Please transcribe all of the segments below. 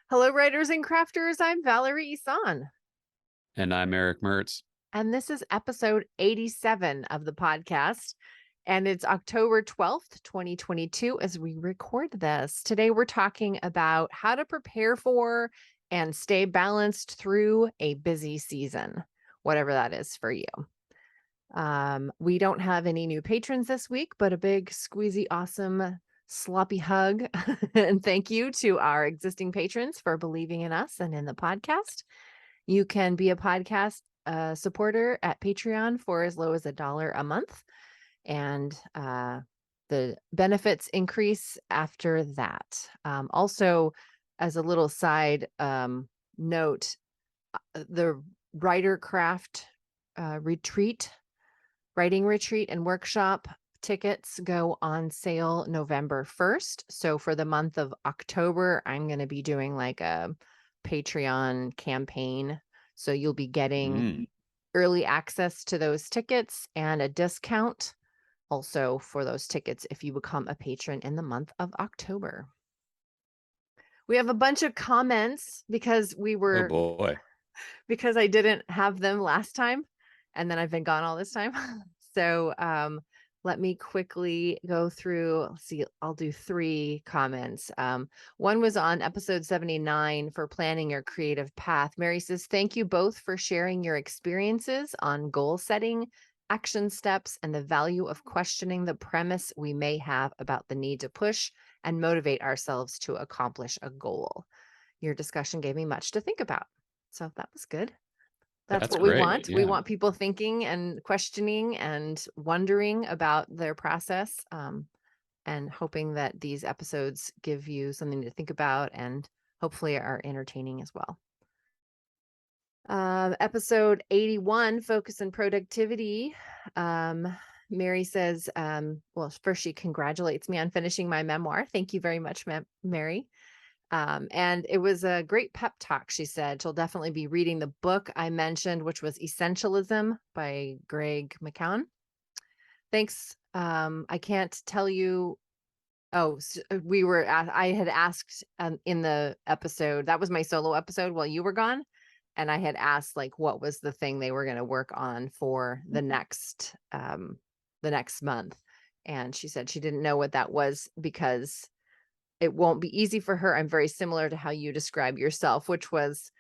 Hello, writers and crafters. I'm Valerie Isan. And I'm Eric Mertz. And this is episode 87 of the podcast. And it's October 12th, 2022, as we record this. Today, we're talking about how to prepare for and stay balanced through a busy season, whatever that is for you. We don't have any new patrons this week, but a big, squeezy, awesome, sloppy hug. And thank you to our existing patrons for believing in us and in the podcast. You can be a podcast supporter at Patreon for as low as $1 a month. And the benefits increase after that. Also, as a little side note, the writer craft writing retreat and workshop tickets go on sale November 1st. So for the month of October, I'm going to be doing like a Patreon campaign. So you'll be getting early access to those tickets and a discount also for those tickets if you become a patron in the month of October. We have a bunch of comments because Oh boy. because I didn't have them last time and then I've been gone all this time. So let me quickly go through. Let's see, I'll do 3 comments. One was on episode 79 for planning your creative path. Mary says, thank you both for sharing your experiences on goal setting, action steps, and the value of questioning the premise we may have about the need to push and motivate ourselves to accomplish a goal. Your discussion gave me much to think about. So that was good. That's what we great. want. We want people thinking and questioning and wondering about their process, and hoping that these episodes give you something to think about and hopefully are entertaining as well. Episode 81, Focus and Productivity. Mary says, well, first she congratulates me on finishing my memoir. Thank you very much, Mary. And it was a great pep talk. She said she'll definitely be reading the book I mentioned, which was Essentialism by Greg McKeown. Thanks. I can't tell you. Oh, I had asked in the episode, that was my solo episode while you were gone. And I had asked like, what was the thing they were going to work on for the next month. And she said she didn't know what that was because it won't be easy for her. I'm very similar to how you describe yourself, which was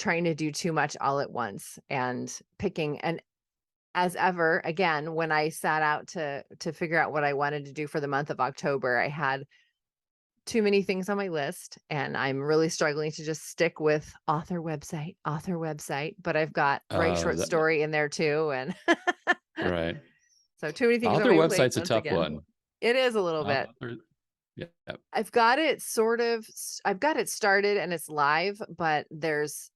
trying to do too much all at once and picking. And as ever, again, when I sat out to figure out what I wanted to do for the month of October, I had too many things on my list and I'm really struggling to just stick with author website, but I've got write short story in there too. And right. So too many things Author on my plate website's a tough one. It is a little bit. Yeah. I've got it started and it's live, but there's,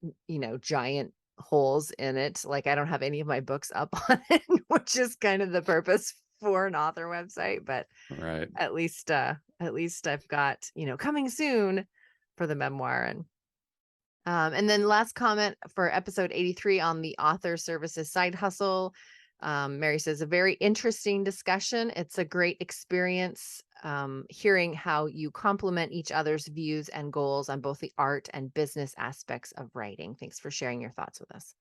giant holes in it. Like I don't have any of my books up on it, which is kind of the purpose for an author website, but right. At least I've got, coming soon for the memoir. And then last comment for episode 83 on the author services side hustle. Mary says, a very interesting discussion. It's a great experience hearing how you complement each other's views and goals on both the art and business aspects of writing. Thanks for sharing your thoughts with us.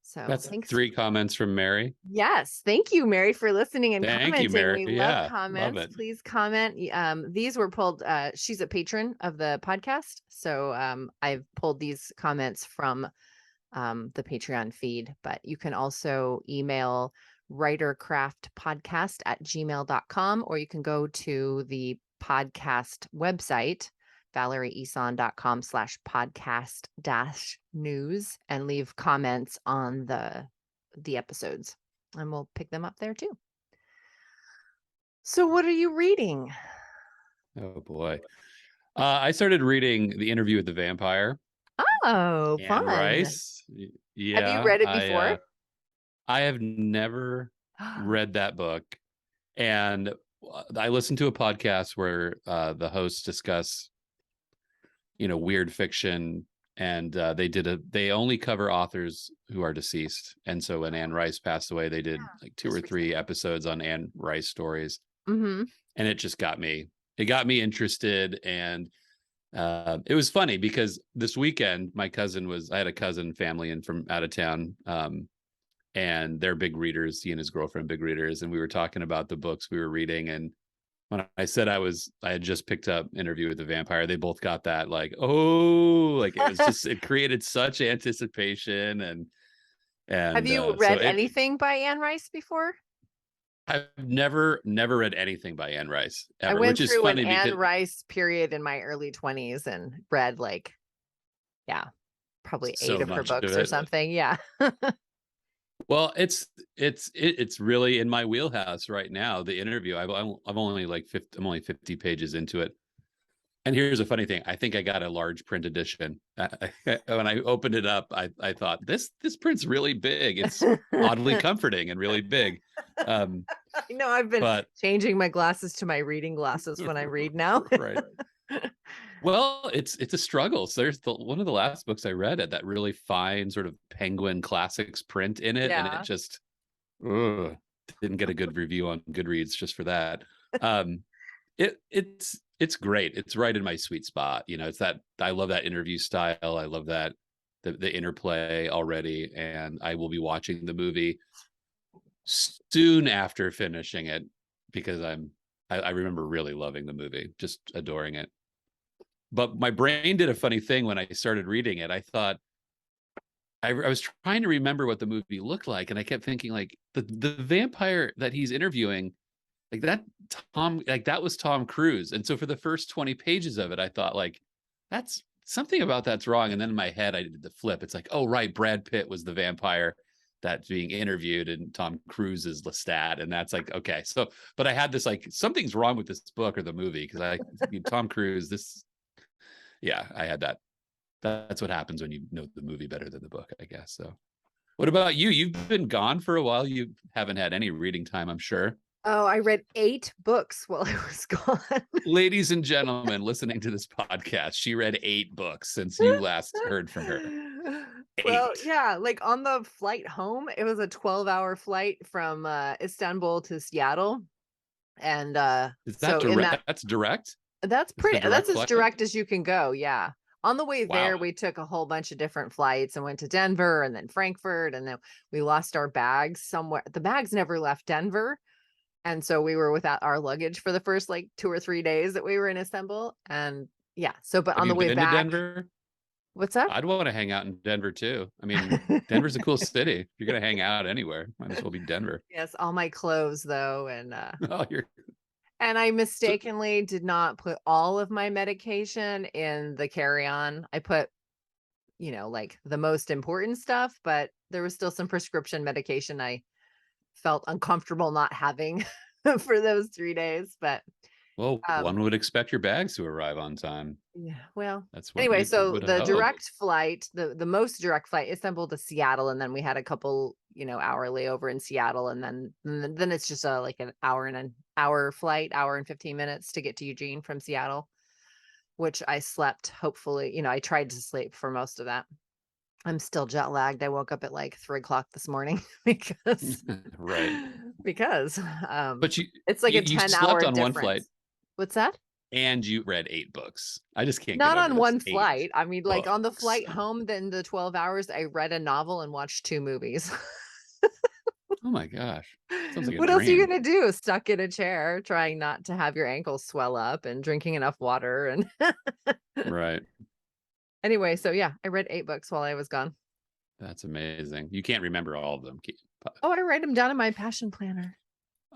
So that's thanks. 3 comments from Mary. Yes. Thank you, Mary, for listening and commenting. You, Mary. We love comments. Love it. Please comment. These were pulled. She's a patron of the podcast. So I've pulled these comments from the Patreon feed, but you can also email writercraftpodcast@gmail.com, or you can go to the podcast website, valerieison.com/podcast-news, and leave comments on the episodes, and we'll pick them up there too. So what are you reading? Oh boy. I started reading The Interview with the Vampire. Oh, Anne fun. Rice. Yeah. Have you read it before? I have never read that book. And I listened to a podcast where the hosts discuss, weird fiction, and they only cover authors who are deceased. And so when Anne Rice passed away, they did like 2 or 3 episodes on Anne Rice stories. Mm-hmm. And it just got me interested. And It was funny because this weekend I had a cousin family in from out of town, and they're big readers. He and his girlfriend big readers, and we were talking about the books we were reading. And when I said I had just picked up Interview with the Vampire, they both got that like, oh, like it was just it created such anticipation. Have And you so read anything by Anne Rice before? I've never read anything by Anne Rice I ever, went which is through an funny Anne because Rice period in my early 20s and read like, yeah, probably 8 so of her much of books or it. something. Yeah. Well, it's really in my wheelhouse right now. The Interview. I'm only like 50, I'm only 50 pages into it. And here's a funny thing. I think I got a large print edition. When I opened it up, I thought this print's really big. It's oddly comforting and really big. Um, I know I've been but changing my glasses to my reading glasses when I read now. right. Well, it's a struggle. So there's one of the last books I read had that really fine sort of Penguin Classics print in it, and it Yeah. just ugh, didn't get a good review on Goodreads just for that. Um, it's great. It's right in my sweet spot. You know, it's that I love that interview style. I love that the interplay already, and I will be watching the movie soon after finishing it because I remember really loving the movie, just adoring it. But my brain did a funny thing when I started reading it. I thought I was trying to remember what the movie looked like, and I kept thinking like the vampire that he's interviewing, like that was Tom Cruise. And so for the first 20 pages of it, I thought like that's something about that's wrong. And then in my head, I did the flip. It's like, oh right, Brad Pitt was the vampire that's being interviewed, and Tom Cruise is Lestat, and that's like okay. So, but I had this like something's wrong with this book or the movie because Tom Cruise this yeah, I had that. That's what happens when you know the movie better than the book, I guess. So, what about you? You've been gone for a while. You haven't had any reading time, I'm sure. Oh, I read 8 books while I was gone. Ladies and gentlemen, listening to this podcast, she read 8 books since you last heard from her. Well, 8. yeah, like on the flight home, it was a 12-hour flight from Istanbul to Seattle. And Is that so in direct? that That's direct. that's It's the pretty direct that's as flight. direct as you can go, yeah. On the way Wow. there, we took a whole bunch of different flights and went to Denver and then Frankfurt, and then we lost our bags somewhere. The bags never left Denver. And so we were without our luggage for the first like 2 or 3 days that we were in Istanbul. And yeah, so but Have on the you way been to back, Denver? what's that? I'd want to hang out in Denver too. I mean, Denver's a cool city. If you're gonna hang out anywhere, might as well be Denver. Yes, all my clothes though, Oh, you're and I so mistakenly did not put all of my medication in the carry-on. I put, like the most important stuff, but there was still some prescription medication I felt uncomfortable not having for those 3 days, but well. um One would expect your bags to arrive on time. yeah, well, That's what anyway, you so would the hope. direct flight, the most direct flight, Istanbul to Seattle, and then we had a couple, hour layover in Seattle, and then it's just like an hour and an hour flight, hour and 15 minutes to get to Eugene from Seattle, which I slept, hopefully, I tried to sleep for most of that. I'm still jet lagged. I woke up at like 3 o'clock this morning because Right. because But it's like a you 10 slept hour on one flight difference. What's that? and you read 8 books. I just can't get Not over on this. one 8 flight. I mean, like on the books. flight home, then the 12 hours, I read a novel and watched 2 movies. Oh my gosh. Sounds like a What else are you dream. gonna do? Stuck in a chair, trying not to have your ankles swell up and drinking enough water. And Right. anyway, so yeah, I read 8 books while I was gone. That's amazing. You can't remember all of them. Oh, I write them down in my passion planner.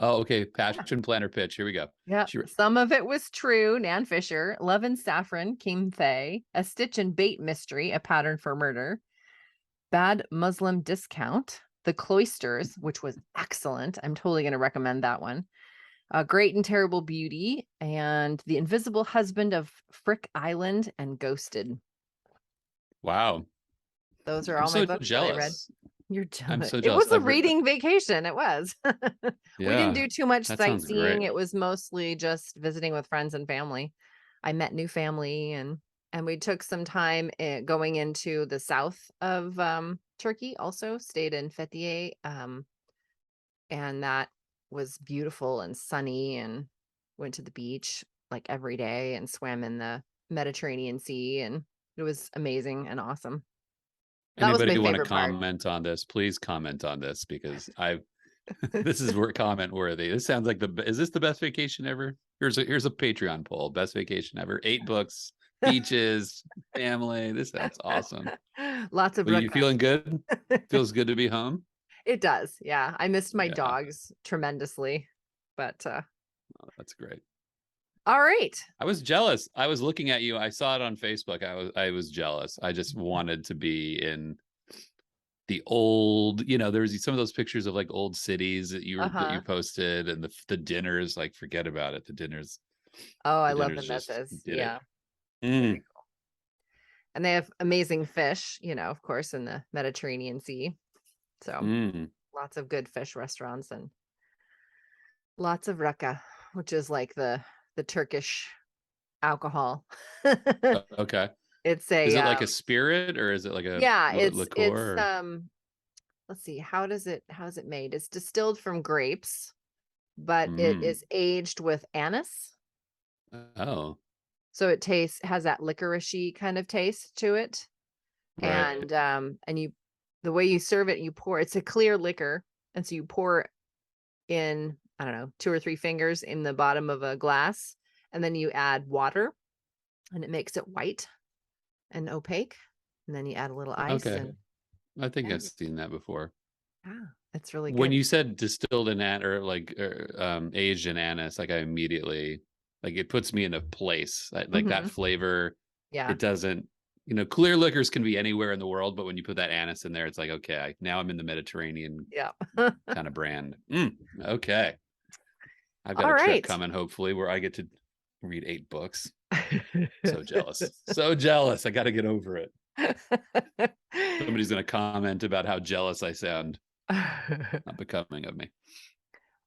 Oh, okay. Passion planner pitch. Here we go. Yeah, She, some of it was true. Nan Fisher, Love and Saffron, Kim Fay, A Stitch and Bait Mystery, A Pattern for Murder, Bad Muslim Discount, The Cloisters, which was excellent. I'm totally going to recommend that one. Great and Terrible Beauty, and The Invisible Husband of Frick Island, and Ghosted. wow. Those are I'm all my so books that I read. jealous. You're I'm jealous. so It jealous. was a reading vacation. It was. We didn't Yeah. do too much That sounds sightseeing. great. It was mostly just visiting with friends and family. I met new family, and we took some time going into the south of Turkey. Also stayed in Fethiye, and that was beautiful and sunny. And went to the beach like every day and swam in the Mediterranean Sea, and it was amazing and awesome. That was my Anybody want to favorite part. comment on this? Please comment on this, because this is comment worthy. This sounds like is this the best vacation ever? Here's a Patreon poll. Best vacation ever. 8 books, beaches, family. This sounds awesome. Lots of Are you raka. feeling good? Feels good to be home? It does. Yeah. I missed my Yeah. dogs tremendously, but Oh, that's great. all right. I was jealous. I was looking at you. I saw it on Facebook. I was jealous. I just wanted to be in the old, there's some of those pictures of like old cities that you posted, and the dinners, like, forget about it. The dinners Oh, I the love the dinners just Memphis. did it. Yeah. Very cool. And they have amazing fish, of course, in the Mediterranean Sea. So lots of good fish restaurants and lots of raka, which is like the Turkish alcohol. Okay. It's Is it a like a spirit, or is it like a yeah, it's liqueur? let's see, how is it made? It's distilled from grapes, but it Mm. is aged with anise. Oh, So it has that licoricey kind of taste to it. right. And you, the way you serve it, you pour, it's a clear liquor. And so you pour in, I don't know, 2 or 3 fingers in the bottom of a glass, and then you add water, and it makes it white and opaque. And then you add a little ice, Okay. and I think yeah, I've seen that before. it's really When good. you said distilled in aged in anise, like, I immediately, like, it puts me in a place, like that flavor. Yeah. It doesn't, clear liquors can be anywhere in the world, but when you put that anise in there, it's like, okay, now I'm in the Mediterranean Yeah. kind of brand. Okay. I've got All a trip right. coming, hopefully, where I get to read 8 books. So jealous. So jealous. I got to get over it. Somebody's going to comment about how jealous I sound. Not becoming of me.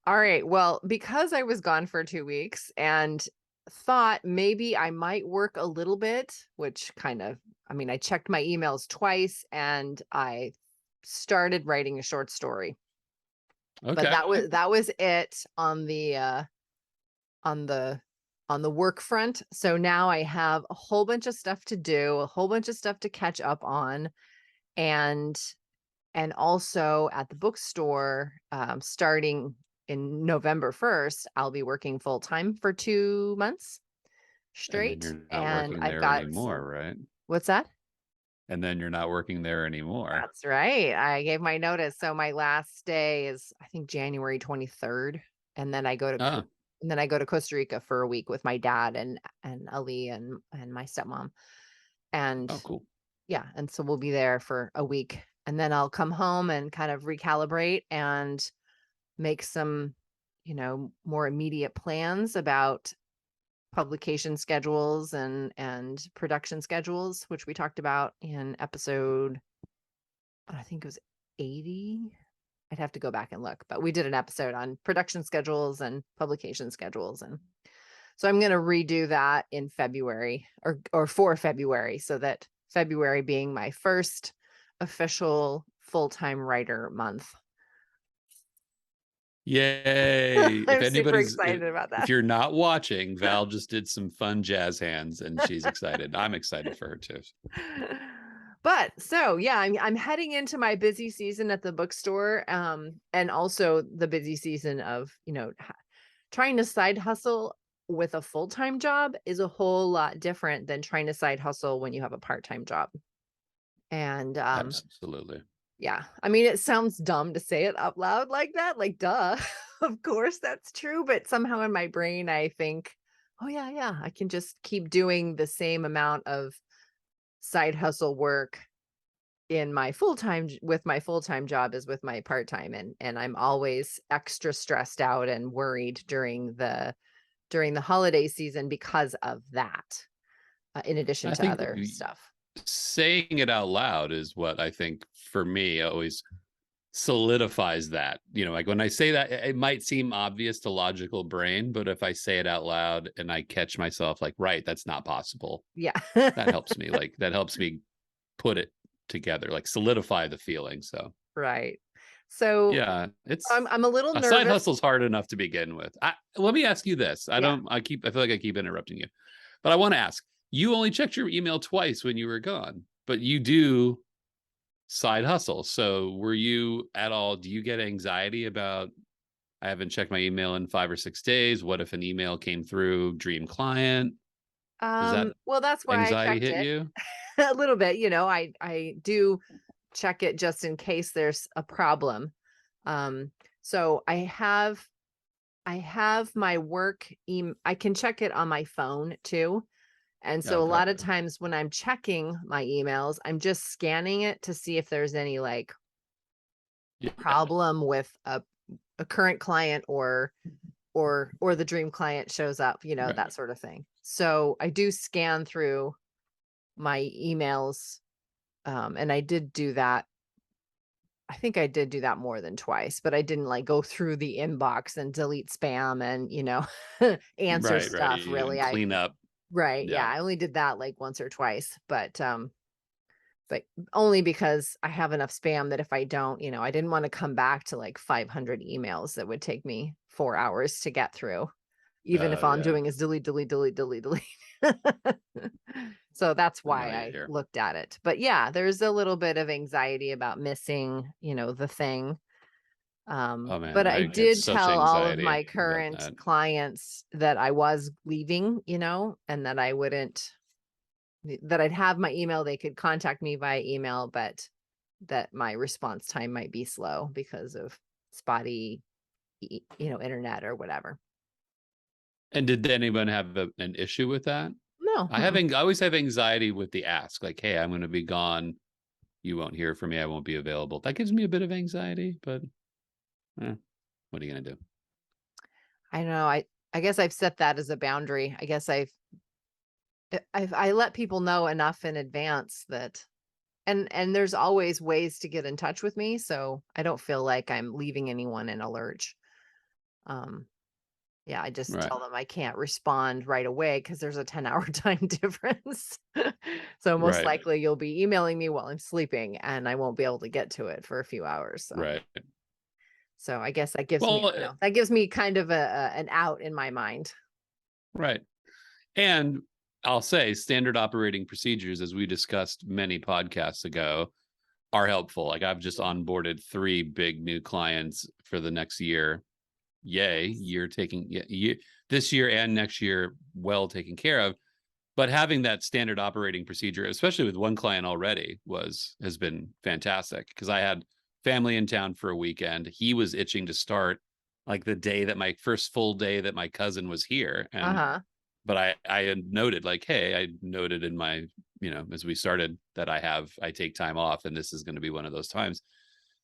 All right. Well, because I was gone for 2 weeks and thought maybe I might work a little bit, which I checked my emails twice, and I started writing a short story. But Okay. that was it on the on the work front. So now I have a whole bunch of stuff to do, a whole bunch of stuff to catch up on, and also at the bookstore, starting in November 1st, I'll be working full time for 2 months And then straight. you're not And working I've there got anymore, right? what's that? And then you're not working there anymore. That's right. I gave my notice. So my last day is, I think, January 23rd. And then I go to Ah, Costa Rica for a week with my dad and Ali and my stepmom. And oh, cool. yeah, and so we'll be there for a week, and then I'll come home and kind of recalibrate and make some, more immediate plans about publication schedules and production schedules, which we talked about in episode, I think it was 80. I'd have to go back and look, but we did an episode on production schedules and publication schedules. And so I'm going to redo that in February, or for February, so that February being my first official full-time writer month. Yay. I'm super excited about that. If you're not watching, Val just did some fun jazz hands, and she's excited. I'm excited for her too. But so yeah, I'm heading into my busy season at the bookstore, and also the busy season of, trying to side hustle with a full-time job is a whole lot different than trying to side hustle when you have a part-time job. And Absolutely. yeah, I mean, it sounds dumb to say it out loud like that, like, duh, of course that's true. But somehow in my brain, I think, oh yeah, I can just keep doing the same amount of side hustle work in my full-time with my full-time job as with my part-time. And I'm always extra stressed out and worried during the holiday season because of that, in addition I to think other stuff. saying it out loud is what I think, for me, always solidifies that. Like, when I say that, it might seem obvious to logical brain, but if I say it out loud and I catch myself like, right, that's not possible, Yeah. that helps me. Like, that helps me put it together, like solidify the feeling. So Right. So yeah, it's I'm a little a side nervous. hustle's hard enough to begin with. Let me ask you this. I Yeah. feel like I keep interrupting you, but I want to ask, you only checked your email twice when you were gone, but you do side hustle. So were you at all, do you get anxiety about, I haven't checked my email in 5 or 6 days? What if an email came through dream client? Does that Well, that's why I anxiety checked hit it you? a little bit, I do check it just in case there's a problem. Um, so I have my work I can check it on my phone too. And so a Okay. lot of times when I'm checking my emails, I'm just scanning it to see if there's any like Yeah. problem with a current client or the dream client shows up, Right. that sort of thing. So I do scan through my emails. And I did do that. I think I did do that more than twice, but I didn't like go through the inbox and delete spam and, answer Right. stuff You really. didn't clean up. Right. Yeah. Yeah. I only did that like once or twice, but only because I have enough spam that if I don't, I didn't want to come back to like 500 emails that would take me 4 hours to get through, even if all I'm Yeah. doing is delete, delete, delete, delete, delete. So that's I know why you I here. looked at it. But yeah, there's a little bit of anxiety about missing, the thing. Oh man, But I I get did such tell all of anxiety my about current that. clients that I was leaving, and that I wouldn't, that I'd have my email, they could contact me via email, but that my response time might be slow because of spotty, internet or whatever. And did anyone have an issue with that? No. I always have anxiety with the ask, like, hey, I'm going to be gone. You won't hear from me. I won't be available. That gives me a bit of anxiety, but what are you going to do? I don't know. I guess I've set that as a boundary. I guess I let people know enough in advance that and there's always ways to get in touch with me, so I don't feel like I'm leaving anyone in a lurch. Um yeah, I just Right. tell them I can't respond right away because there's a 10-hour time difference. So most Right. likely you'll be emailing me while I'm sleeping and I won't be able to get to it for a few hours. So Right. I guess that gives me, Well, that gives me kind of an out in my mind. right. And I'll say standard operating procedures, as we discussed many podcasts ago, are helpful. Like I've just onboarded 3 big new clients for the next year. Yay, you're taking this year and next year well taken care of. But having that standard operating procedure, especially with one client already, has been fantastic because I had family in town for a weekend. He was itching to start like the day that my first full day that my cousin was here. And Uh-huh. but I had noted like, hey, I noted in my, as we started that I take time off and this is going to be one of those times.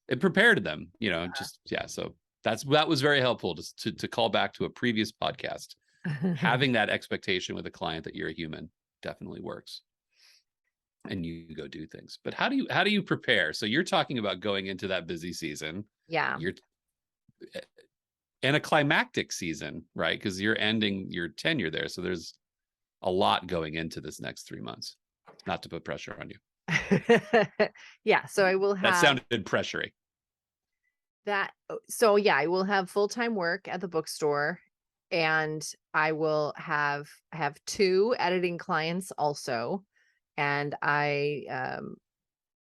It prepared them, just yeah. So that was very helpful to call back to a previous podcast. Having that expectation with a client that you're a human definitely works and you go do things. But how do you prepare? So you're talking about going into that busy season. Yeah. You're in a climactic season, right? Because you're ending your tenure there. So there's a lot going into this next 3 months. Not to put pressure on you. Yeah, so I will That have sounded pressury. that. So yeah, I will have full-time work at the bookstore and I will have 2 editing clients also. And I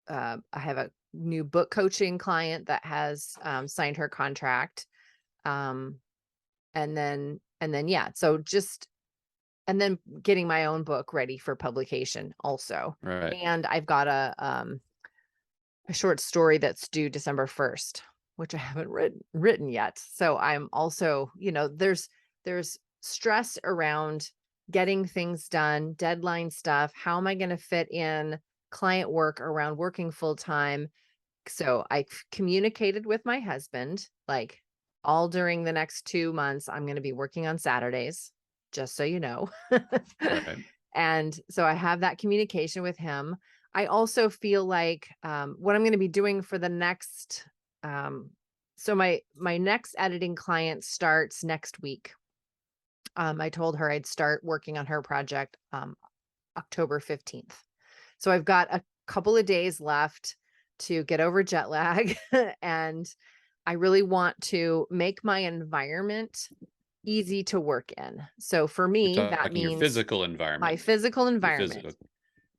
have a new book coaching client that has signed her contract. Um, and then yeah, so just and then getting my own book ready for publication also. Right. And I've got a short story that's due December 1st, which I haven't written yet. So I'm also, there's stress around getting things done, deadline stuff. How am I going to fit in client work around working full time? So I communicated with my husband, like all during the next 2 months, I'm going to be working on Saturdays, just so you know. Right. And so I have that communication with him. I also feel like what I'm going to be doing for the next, so my next editing client starts next week. I told her I'd start working on her project October 15th. So I've got a couple of days left to get over jet lag. And I really want to make my environment easy to work in. So for You're me, that talking your means physical my environment. physical Your environment, physical.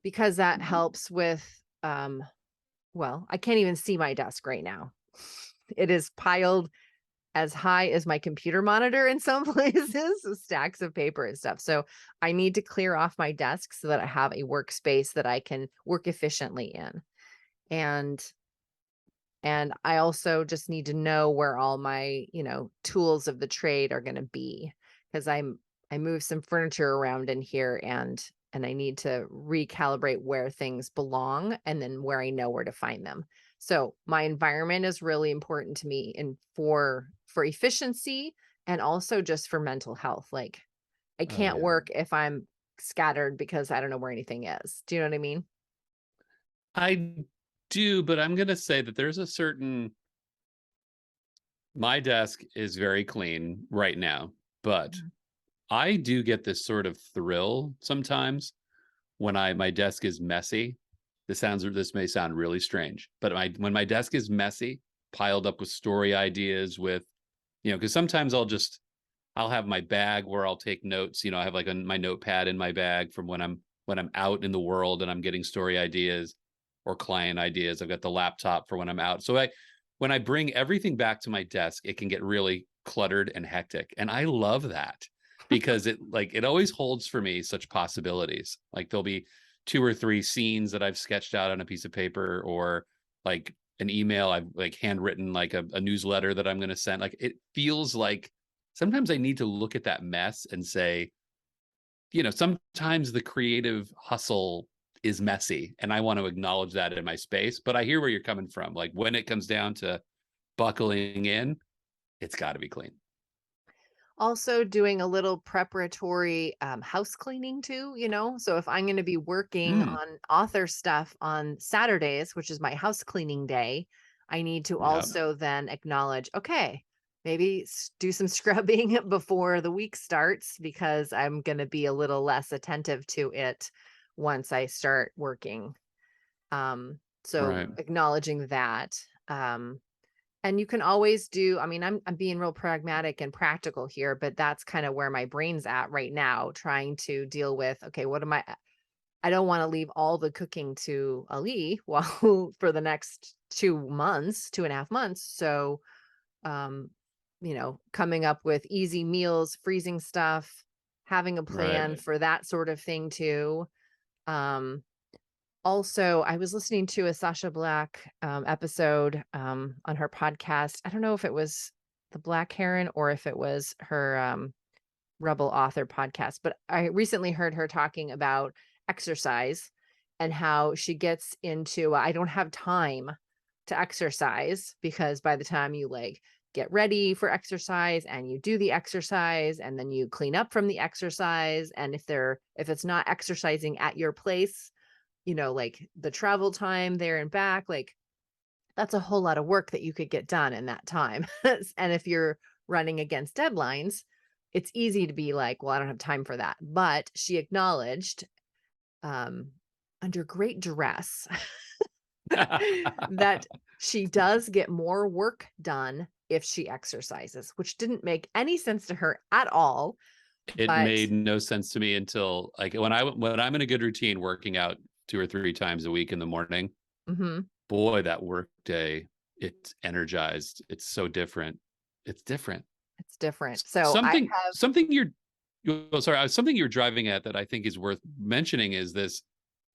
because that helps with, well, I can't even see my desk right now. It is piled as high as my computer monitor in some places, so stacks of paper and stuff. So I need to clear off my desk so that I have a workspace that I can work efficiently in. And I also just need to know where all my, tools of the trade are going to be, because I move some furniture around in here, and I need to recalibrate where things belong and then where I know where to find them. So my environment is really important to me, and for efficiency, and also just for mental health. Like, I Oh can't yeah. work if I'm scattered because I don't know where anything is. Do you know what I mean? I do, but I'm gonna say that there's a certain, my desk is very clean right now, but Mhm. I do get this sort of thrill sometimes when my desk is messy. This may sound really strange, but when my desk is messy, piled up with story ideas, with, because sometimes I'll have my bag where I'll take notes. I have like my notepad in my bag from when I'm out in the world and I'm getting story ideas or client ideas. I've got the laptop for when I'm out. So when I bring everything back to my desk, it can get really cluttered and hectic. And I love that because it always holds for me such possibilities. Like there'll be 2 or 3 scenes that I've sketched out on a piece of paper, or like an email I've like handwritten, like a newsletter that I'm going to send. Like it feels like sometimes I need to look at that mess and say, sometimes the creative hustle is messy and I want to acknowledge that in my space. But I hear where you're coming from. Like when it comes down to buckling in, it's got to be clean. Also doing a little preparatory house cleaning too, So if I'm going to be working Mm, on author stuff on Saturdays, which is my house cleaning day, I need to yeah. also then acknowledge, okay, maybe do some scrubbing before the week starts, because I'm going to be a little less attentive to it once I start working. So Right. acknowledging that. Um, and you can always do, I mean, I'm being real pragmatic and practical here, but that's kind of where my brain's at right now, trying to deal with, okay, what am I don't want to leave all the cooking to Ali while for the next 2 months, 2.5 months. So, um, coming up with easy meals, freezing stuff, having a plan Right. for that sort of thing too. Um, Also, I was listening to a Sasha Black episode on her podcast. I don't know if it was the Black Heron or if it was her Rebel Author podcast, but I recently heard her talking about exercise and how she gets into, I don't have time to exercise, because by the time you like get ready for exercise and you do the exercise and then you clean up from the exercise, and if it's not exercising at your place, like the travel time there and back, like that's a whole lot of work that you could get done in that time. And if you're running against deadlines, it's easy to be like, well, I don't have time for that. But she acknowledged, um, under great duress, that she does get more work done if she exercises, which didn't make any sense to her at all. It But made no sense to me until like when I'm in a good routine working out 2 or 3 times a week in the morning. mhm, Boy, that work day, it's energized. It's so different. It's different. it's different. So I Something have, something you're oh, sorry, something you're driving at that I think is worth mentioning is this: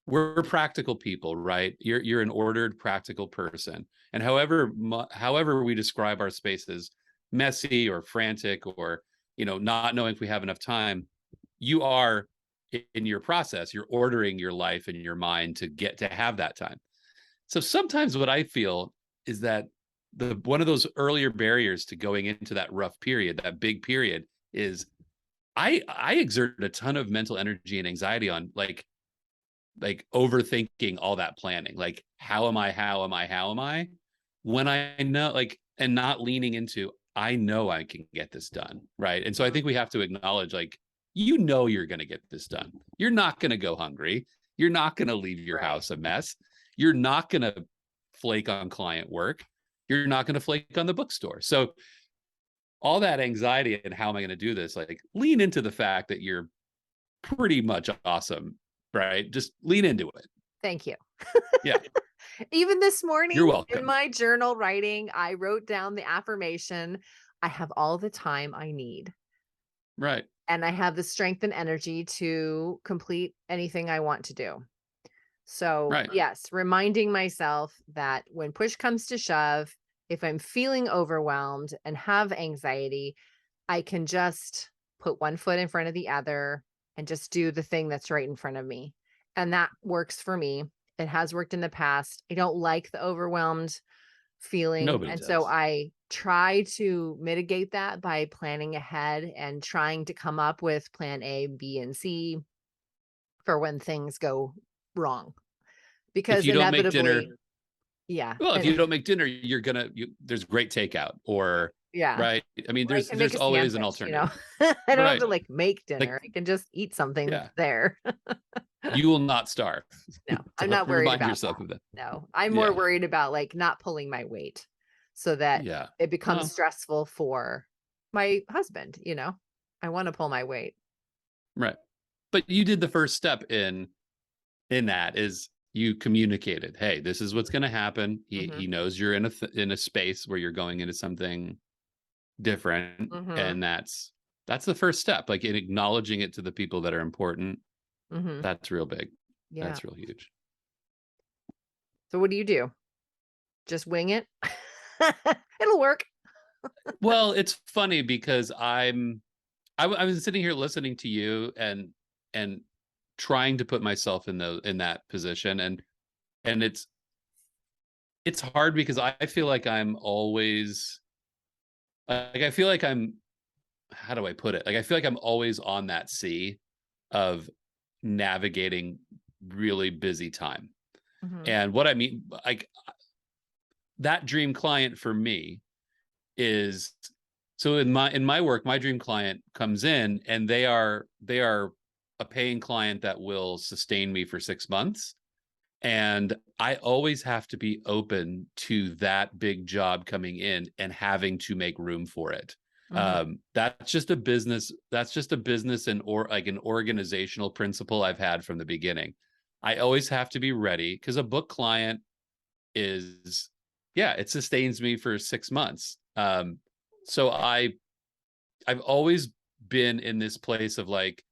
we're practical people, right? You're an ordered, practical person, and however we describe our spaces, messy or frantic, or not knowing if we have enough time, you are in your process. You're ordering your life and your mind to get to have that time. So sometimes what I feel is that the one of those earlier barriers to going into that rough period, that big period, is I exert a ton of mental energy and anxiety on like overthinking all that planning. Like, how am I, when I know, like, and not leaning into, I know I can get this done, right? And so I think we have to acknowledge, like, you're going to get this done. You're not going to go hungry. You're not going to leave your right. house a mess. You're not going to flake on client work. You're not going to flake on the bookstore. So all that anxiety and how am I going to do this? Like, lean into the fact that you're pretty much awesome, right? Just lean into it. Thank you. Yeah. Even this You're morning in welcome. my journal writing, I wrote down the affirmation, I have all the time I need. Right. And I have the strength and energy to complete anything I want to do. So, Right. yes, reminding myself that when push comes to shove, if I'm feeling overwhelmed and have anxiety, I can just put one foot in front of the other and just do the thing that's right in front of me. And that works for me. It has worked in the past. I don't like the overwhelmed feeling. Nobody And so does. I try to mitigate that by planning ahead and trying to come up with plan A, B, and C for when things go wrong. If Because you don't make dinner, inevitably, yeah. well, if And you don't make dinner, there's great takeout or, yeah. right. I mean, Or I can make there's a always an sandwich, you know? alternative. I don't have Right. to like make dinner. Like, I can just eat something yeah, there. you will not starve. No, I'm So not worried remind about that. yourself of that. No, I'm more Yeah. worried about like not pulling my weight so that Yeah. it becomes Well, stressful for my husband, you know? I want to pull my weight. right. But you did the first step in that is you communicated, hey, this is what's going to happen. He Mhm. knows you're in a space where you're going into something different, Mhm. and that's the first step, like in acknowledging it to the people that are important. Mhm. That's real big. Yeah. That's real huge. So what do you do? Just wing it? It'll work. Well, it's funny because I was sitting here listening to you and trying to put myself in that position, and it's hard because I feel like I'm always like I feel like I'm how do I put it? Like I feel like I'm always on that sea of navigating really busy time. Mhm. And what I mean, like that dream client for me is so in my work, my dream client comes in and they are a paying client that will sustain me for 6 months. And I always have to be open to that big job coming in and having to make room for it. Mhm. That's just a business. That's just a business and or like an organizational principle I've had from the beginning. I always have to be ready because a book client is, yeah, it sustains me for 6 months. So I've always been in this place of like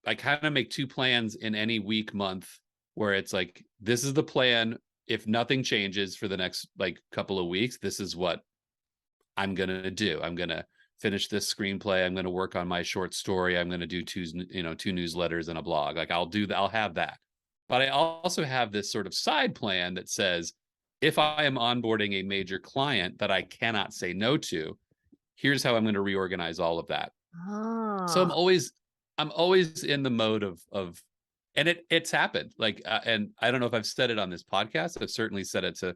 I kind of make two plans in any week month where it's like this is the plan. If nothing changes for the next like couple of weeks, this is what I'm gonna do. I'm gonna finish this screenplay. I'm gonna work on my short story. I'm gonna do two newsletters and a blog. Like I'll do that. I'll have that. But I also have this sort of side plan that says if I am onboarding a major client that I cannot say no to, here's how I'm going to reorganize all of that. So Ah. I'm always in the mode of and it's happened like and I don't know if I've said it on this podcast. I've certainly said it to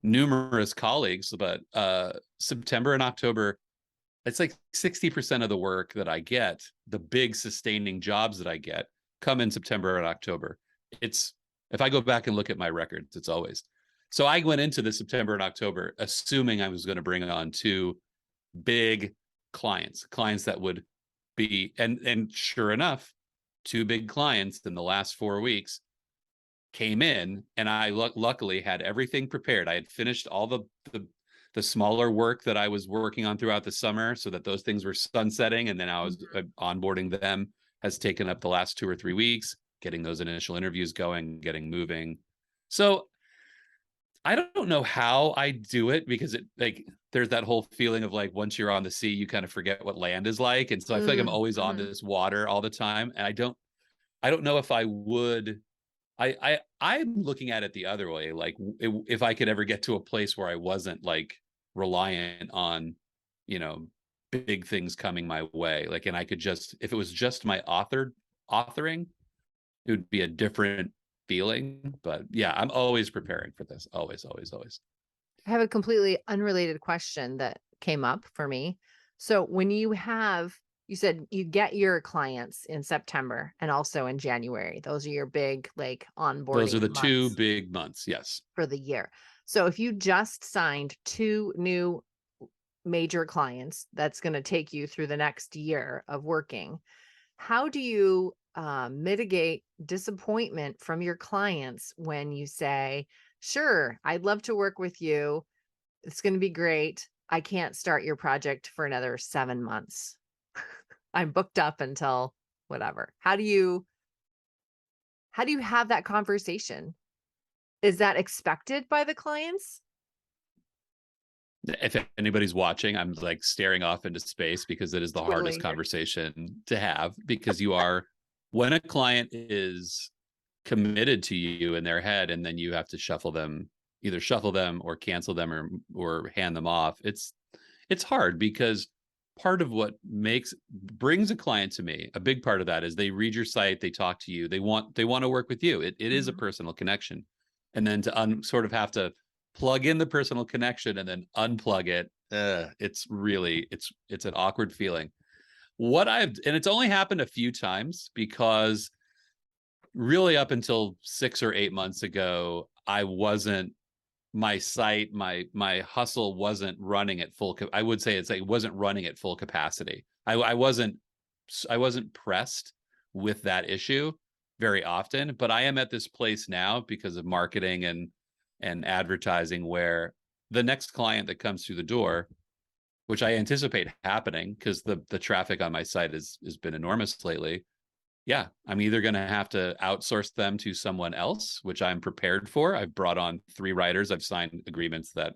numerous colleagues, but September and October, it's like 60% of the work that I get, the big sustaining jobs that I get, come in September and October. It's if I go back and look at my records, it's always. So I went into the September and October assuming I was going to bring on two big clients that would be and sure enough, two big clients in the last 4 weeks came in, and I luckily had everything prepared. I had finished all the smaller work that I was working on throughout the summer, so that those things were sunsetting, and then I was Mhm. onboarding them has taken up the last 2 or 3 weeks, getting those initial interviews going, getting moving. So I don't know how I do it because it like there's that whole feeling of like once you're on the sea, you kind of forget what land is like, and so I feel like I'm Mm. always on Mhm. this water all the time, and I don't know if I would I'm looking at it the other way. Like if I could ever get to a place where I wasn't like reliant on, you know, big things coming my way, like, and I could just, if it was just my authoring, it would be a different feeling. But yeah, I'm always preparing for this. Always, always, always. I have a completely unrelated question that came up for me. So when you said you get your clients in September and also in January. Those are your big like Those are onboarding the two months big months. Yes. for the year. So if you just signed two new major clients that's going to take you through the next year of working. How do you mitigate disappointment from your clients when you say, sure, I'd love to work with you. It's going to be great. I can't start your project for another 7 months. I'm booked up until whatever. How do you have that conversation? Is that expected by the clients? If anybody's watching, I'm like staring off into space because it is the hardest Twiddling your conversation to have, because you are, when a client is committed to you in their head and then you have to either shuffle them or cancel them or hand them off. It's hard, because part of what brings a client to me, a big part of that is they read your site, they talk to you, they want to work with you. It is a Mhm. personal connection. And then to sort of have to plug in the personal connection and then unplug it, it's really it's an awkward feeling. And it's only happened a few times, because really up until 6 or 8 months ago, I wasn't my site, my hustle wasn't running at full. I would say it wasn't running at full capacity. I wasn't pressed with that issue very often, but I am at this place now because of marketing and advertising, where the next client that comes through the door, which I anticipate happening because the traffic on my site has been enormous lately. Yeah, I'm either going to have to outsource them to someone else, which I'm prepared for. I've brought on 3 writers. I've signed agreements that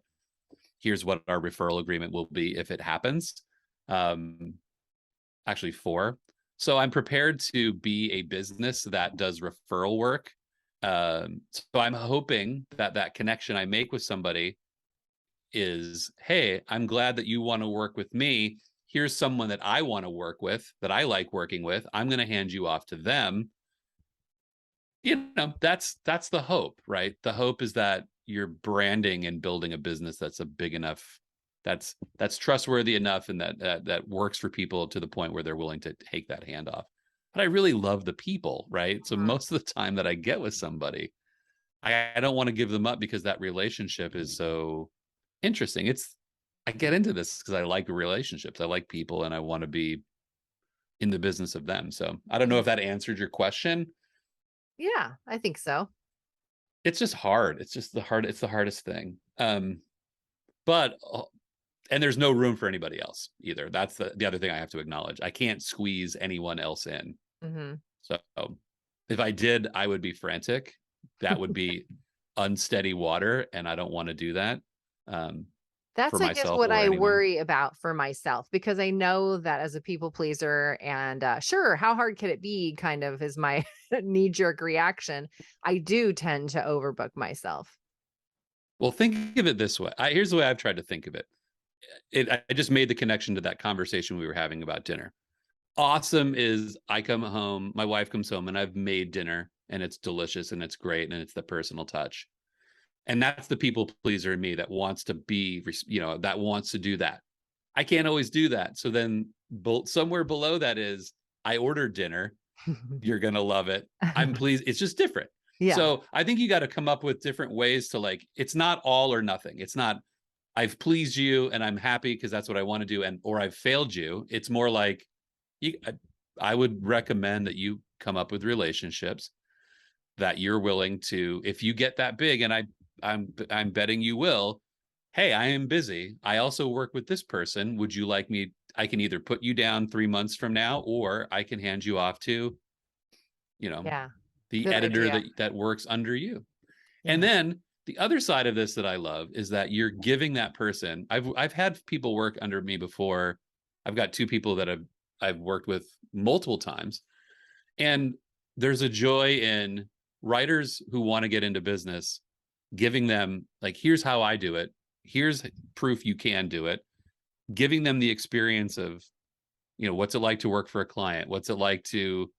here's what our referral agreement will be if it happens. Um, Actually 4. So I'm prepared to be a business that does referral work. So I'm hoping that that connection I make with somebody is, hey, I'm glad that you want to work with me. Here's someone that I want to work with, that I like working with. I'm going to hand you off to them. That's the hope, right? The hope is that you're branding and building a business that's a big enough, that's trustworthy enough, and that works for people to the point where they're willing to take that handoff. But I really love the people, right? So Mhm. most of the time that I get with somebody, I don't want to give them up, because that relationship is so interesting. I get into this because I like relationships, I like people, and I want to be in the business of them. So I don't know Mhm. if that answered your question. Yeah, I think so. It's just hard. It's the hardest thing. But and there's no room for anybody else either. That's the other thing I have to acknowledge. I can't squeeze anyone else in. Mhm. So if I did, I would be frantic. That would be unsteady water, and I don't want to do that, for That's, I guess, myself what or I anyone. worry about for myself, because I know that as a people pleaser and, sure, how hard could it be kind of is my knee jerk reaction. I do tend to overbook myself. Well, think of it this way. Here's the way I've tried to think of it. I just made the connection to that conversation we were having about dinner. Awesome is, I come home, my wife comes home, and I've made dinner, and it's delicious and it's great and it's the personal touch. And that's the people pleaser in me that wants to be, that wants to do that. I can't always do that. So then somewhere below that is, I ordered dinner. You're going to love it. I'm pleased. It's just different. Yeah. So I think you got to come up with different ways to, like, it's not all or nothing. It's not, I've pleased you and I'm happy because that's what I want to do, or I've failed you. It's more like, you, I would recommend that you come up with relationships that you're willing to, if you get that big, and I'm betting you will. Hey, I am busy. I also work with this person. Would you like me? I can either put you down 3 months from now, or I can hand you off to, you know, Yeah. the Good editor idea. that works under you. And Yeah. then the other side of this that I love is that you're giving that person. I've had people work under me before. I've got 2 people that I've worked with multiple times, and there's a joy in writers who want to get into business, giving them, like, here's how I do it. Here's proof you can do it. Giving them the experience of, what's it like to work for a client? What's it like to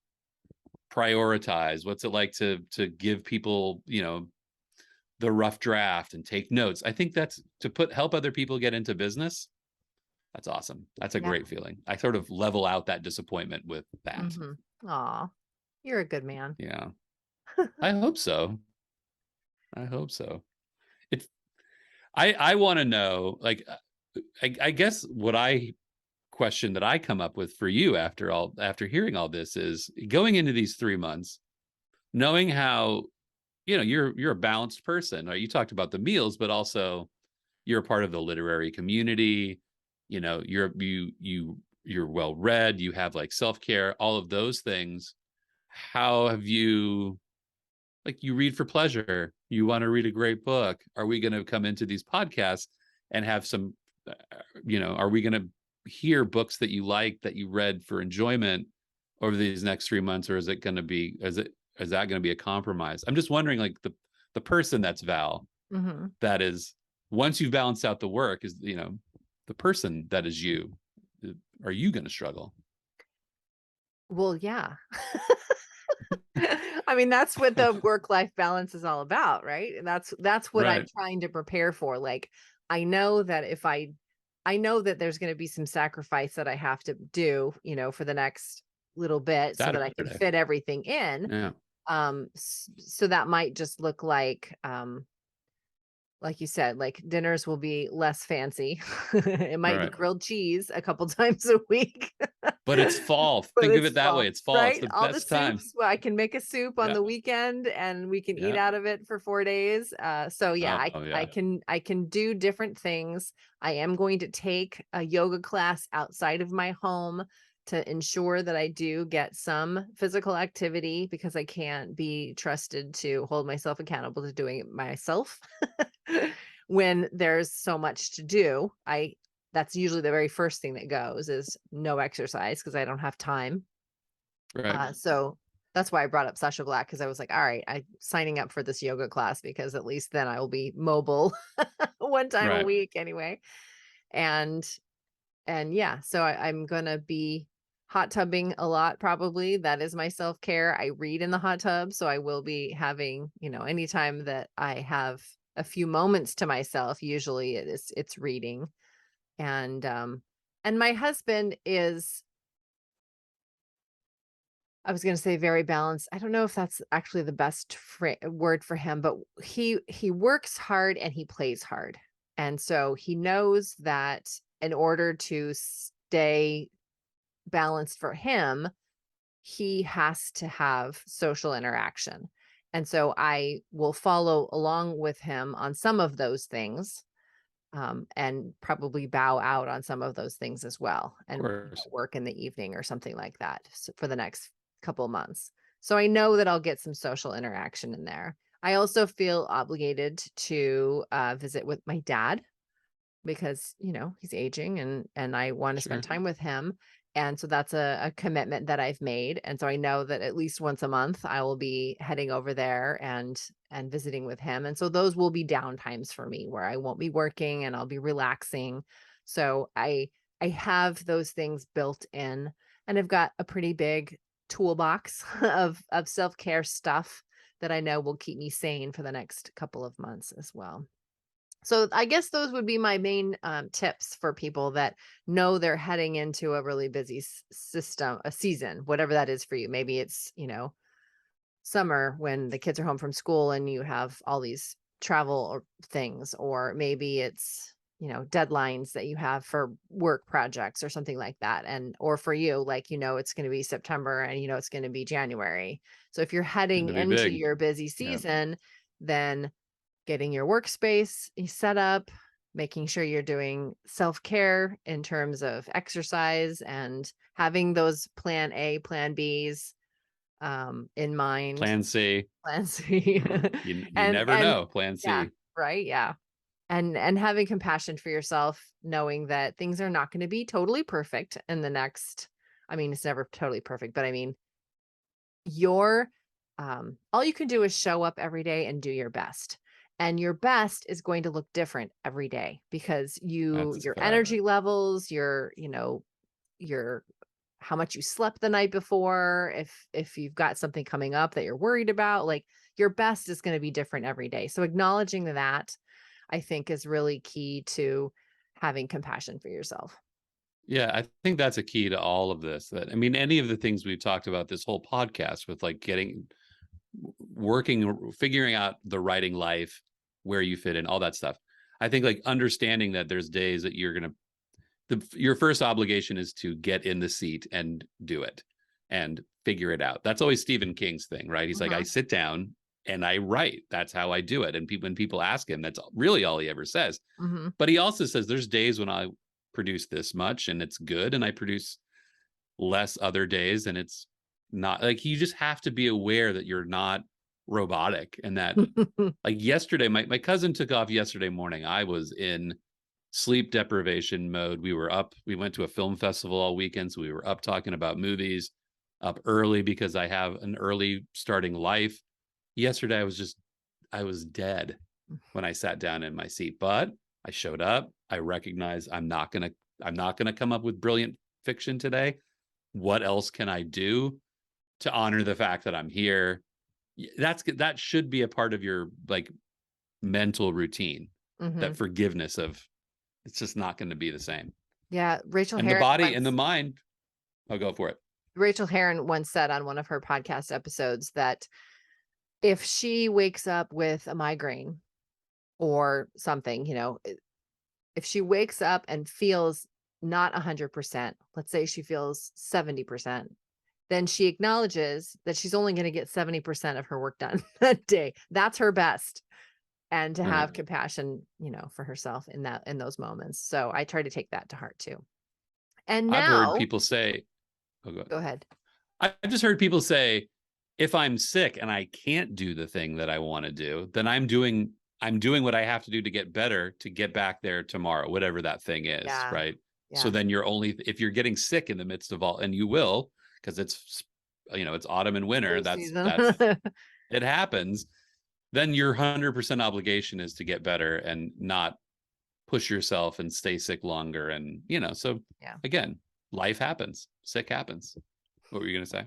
prioritize? What's it like to give people, the rough draft and take notes? I think that's to help other people get into business. That's awesome. That's a Yeah. great feeling. I sort of level out that disappointment with that. Mhm. Aw, you're a good man. Yeah. I hope so. I hope so. It's I want to know, like, I guess what I question that I come up with for you after hearing all this is going into these 3 months, knowing how, you're a balanced person. Right? You talked about the meals, but also you're a part of the literary community. You're well read. You have like self-care, all of those things. How have you, like, you read for pleasure? You want to read a great book? Are we going to come into these podcasts and have some, are we going to hear books that you like, that you read for enjoyment over these next 3 months, or is it going to be, is that going to be a compromise? I'm just wondering, like, the person that's Val, Mm-hmm. that is, once you've balanced out the work, is, the person that is you, are you going to struggle? Well, yeah. I mean, that's what the work-life balance is all about, right? And that's what I'm Right. trying to prepare for. Like, I know that I know that there's going to be some sacrifice that I have to do, for the next little bit so that I can Saturday. fit everything in. Yeah. So that might just look like you said, like dinners will be less fancy. It might be Right. grilled cheese a couple times a week. But it's fall. But Think of it's it that way. fall, It's fall. It's right? the All the best time. soups, well, I can make a soup on Yeah. the weekend and we can eat Yeah. out of it for 4 days. So yeah, Oh, I yeah. can do different things. I am going to take a yoga class outside of my home to ensure that I do get some physical activity because I can't be trusted to hold myself accountable to doing it myself. When there's so much to do, that's usually the very first thing that goes is no exercise because I don't have time. Right. So that's why I brought up Sasha Black, because I was like, all right, I'm signing up for this yoga class because at least then I will be mobile one time a Right. week anyway. And yeah, so I'm gonna be hot tubbing a lot probably. That is my self-care. I read in the hot tub, so I will be having, anytime that I have a few moments to myself, usually it's reading. And my husband is, I was going to say, very balanced. I don't know if that's actually the best word for him, but he works hard and he plays hard. And so he knows that in order to stay balanced for him, he has to have social interaction. And so I will follow along with him on some of those things, and probably bow out on some of those things as well, Of and course. work in the evening or something like that for the next couple of months. So I know that I'll get some social interaction in there. I also feel obligated to visit with my dad because, he's aging and I want to spend Sure. time with him. And so that's a commitment that I've made. And so I know that at least once a month I will be heading over there and visiting with him. And so those will be down times for me where I won't be working and I'll be relaxing. So I have those things built in, and I've got a pretty big toolbox of self-care stuff that I know will keep me sane for the next couple of months as well. So I guess those would be my main tips for people that know they're heading into a really busy a season, whatever that is for you. Maybe it's, summer when the kids are home from school and you have all these travel or things, or maybe it's, deadlines that you have for work projects or something like that. And, or for you, like, it's going to be September and, it's going to be January. So if you're heading Going to be into big. your busy Yeah. season, then getting your workspace set up, making sure you're doing self-care in terms of exercise and having those plan A, plan Bs in mind. Plan C. Plan C. You never And know. Plan yeah, C. right. Yeah. And having compassion for yourself, knowing that things are not going to be totally perfect in the next, I mean, it's never totally perfect, but I mean, your all you can do is show up every day and do your best, and your best is going to look different every day because That's a your fact. energy levels, your how much you slept the night before, if you've got something coming up that you're worried about, like, your best is going to be different every day. So acknowledging that, I think, is really key to having compassion for yourself. Yeah, I think that's a key to all of this. That, I mean, any of the things we've talked about this whole podcast, with like working, figuring out the writing life, where you fit in, all that stuff. I think like understanding that there's days that you're going to, your first obligation is to get in the seat and do it and figure it out. That's always Stephen King's thing, right? He's like, I sit down and I write. That's how I do it. And when people ask him, that's really all he ever says. But he also says there's days when I produce this much and it's good, and I produce less other days and it's not. Like, you just have to be aware that you're not robotic, and that like yesterday, my cousin took off yesterday morning. I was in sleep deprivation mode. We went to a film festival all weekend, so we were up talking about movies, up early because I have an early starting life. Yesterday I was dead when I sat down in my seat, but I showed up. I recognize I'm not going to come up with brilliant fiction today. What else can I do to honor the fact that I'm here? That should be a part of your like mental routine. That forgiveness of, it's just not going to be the same. Yeah. And the body and the mind. I'll go for it. Rachel Herron once said on one of her podcast episodes that if she wakes up with a migraine or something, if she wakes up and feels not 100%, let's say she feels 70%, then she acknowledges that she's only going to get 70% of her work done that day. That's her best. And to have compassion, for herself in those moments. So I try to take that to heart too. And now I've heard people say, go ahead. I've just heard people say, if I'm sick and I can't do the thing that I want to do, then I'm doing what I have to do to get better, to get back there tomorrow, whatever that thing is. Yeah. Right. Yeah. So then if you're getting sick in the midst of all, and you will, because it's autumn and winter, that's it happens. Then your 100% obligation is to get better and not push yourself and stay sick longer. And, so again, life happens, sick happens. What were you going to say?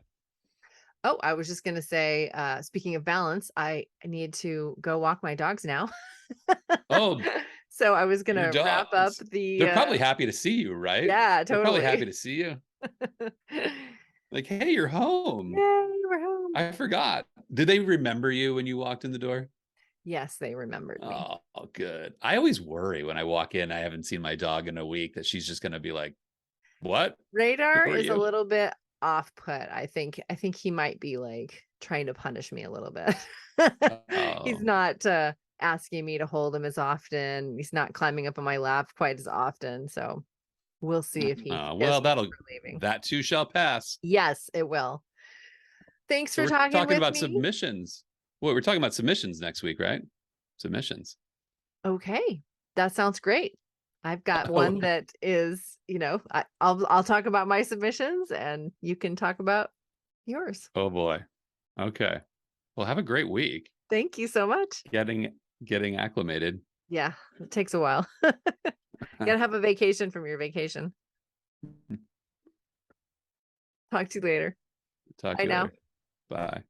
Oh, I was just going to say, speaking of balance, I need to go walk my dogs now. Oh, so I was going to wrap up They're probably happy to see you, right? Yeah, totally. They're probably happy to see you. Like, hey, you're home. Yay, we're home. I forgot. Did they remember you when you walked in the door? Yes, they remembered me. Oh, good. I always worry when I walk in, I haven't seen my dog in a week, that she's just going to be like, what? Radar is a little bit off put. I think he might be like trying to punish me a little bit. He's not asking me to hold him as often. He's not climbing up on my lap quite as often. So we'll see if he that too shall pass. Yes, it will. Thanks for talking about me. Submissions. Well, we're talking about submissions next week, right? Submissions. Okay, that sounds great. I've got one that is, I'll talk about my submissions and you can talk about yours. Oh boy. Okay. Well, have a great week. Thank you so much. Getting acclimated. Yeah, it takes a while. Gotta have a vacation from your vacation. Talk to you later. Talk to you later. Bye.